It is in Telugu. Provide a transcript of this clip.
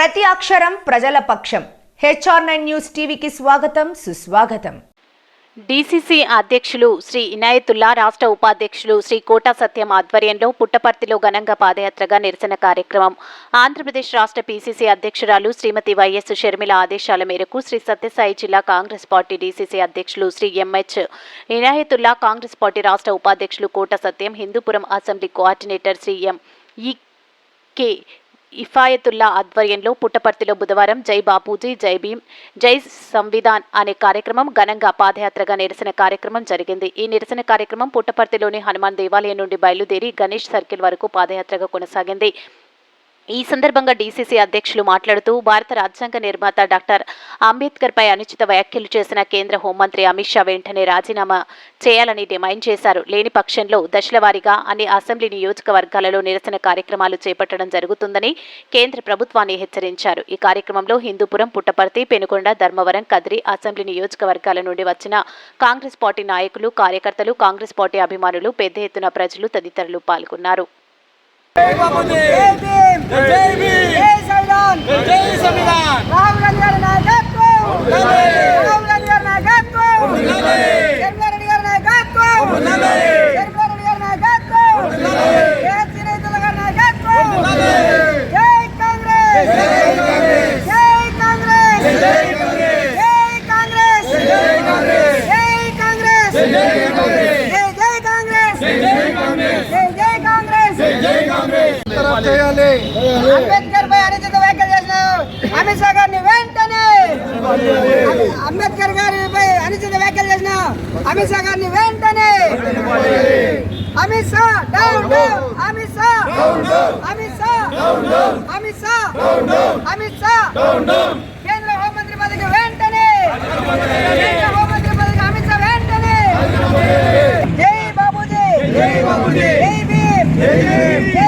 ప్రతి అక్షరం ప్రజల పక్షం. HR9 న్యూస్ టీవీకి స్వాగతం, సుస్వాగతం. డీసీసీ అధ్యక్షులు శ్రీ ఇనాయతుల్లా, రాష్ట్ర ఉపాధ్యక్షులు శ్రీ కోటా సత్యం ఆధ్వర్యంలో పుట్టపర్తిలో ఘనంగా పాదయాత్రగా నిరసన కార్యక్రమం. ఆంధ్రప్రదేశ్ రాష్ట్ర పీసీసీ అధ్యక్షురాలు శ్రీమతి వైఎస్ షర్మిల ఆదేశాల మేరకు శ్రీ సత్యసాయి జిల్లా కాంగ్రెస్ పార్టీ డీసీసీ అధ్యక్షులు శ్రీ ఎంహెచ్ ఇనాయతుల్లా, కాంగ్రెస్ పార్టీ రాష్ట్ర ఉపాధ్యక్షులు Kota Satyam, Hindupuram assembly coordinator Shri MEK Ifayatullah ఆధ్వర్యంలో పుట్టపర్తిలో బుధవారం జై బాపూజీ, జై భీమ్, జై సంవిధాన్ అనే కార్యక్రమం ఘనంగా పాదయాత్రగా నిరసన కార్యక్రమం జరిగింది. ఈ నిరసన కార్యక్రమం పుట్టపర్తిలోని హనుమాన్ దేవాలయం నుండి బయలుదేరి గణేష్ సర్కిల్ వరకు పాదయాత్రగా కొనసాగింది. ఈ సందర్భంగా డీసీసీ అధ్యక్షులు మాట్లాడుతూ భారత రాజ్యాంగ నిర్మాత డాక్టర్ అంబేద్కర్ పై అనుచిత వ్యాఖ్యలు చేసిన కేంద్ర హోంమంత్రి అమిత్ షా వెంటనే రాజీనామా చేయాలని డిమాండ్ చేశారు. లేని పక్షంలో దశలవారీగా అన్ని అసెంబ్లీ నియోజకవర్గాలలో నిరసన కార్యక్రమాలు చేపట్టడం జరుగుతుందని కేంద్ర ప్రభుత్వాన్ని హెచ్చరించారు. ఈ కార్యక్రమంలో హిందూపురం, పుట్టపర్తి, పెనుకొండ, ధర్మవరం, కదిరి అసెంబ్లీ నియోజకవర్గాల నుండి వచ్చిన కాంగ్రెస్ పార్టీ నాయకులు, కార్యకర్తలు, కాంగ్రెస్ పార్టీ అభిమానులు, పెద్ద ఎత్తున ప్రజలు తదితరులు పాల్గొన్నారు. అంబేద్కర్ పై అనుచిత వ్యాఖ్యలు చేసిన అమిత్ షా గారిని వెంటనే అంబేద్కర్ గారిపై అనుచిత వ్యాఖ్యలు చేసిన అమిత్ షా గారిని వెంటనే అమిత్ షా డౌన్ డౌన్, అమిత్ షా అమిత్ షా అమిత్ షా అమిత్ షా కేంద్ర హోంమంత్రి పదవికి వెంటనే, కేంద్ర హోంమంత్రి పదవికి అమిత్ షా వెంటనే. జై బాబూజీ, జై బాబూజీ, జై భీమ్, జై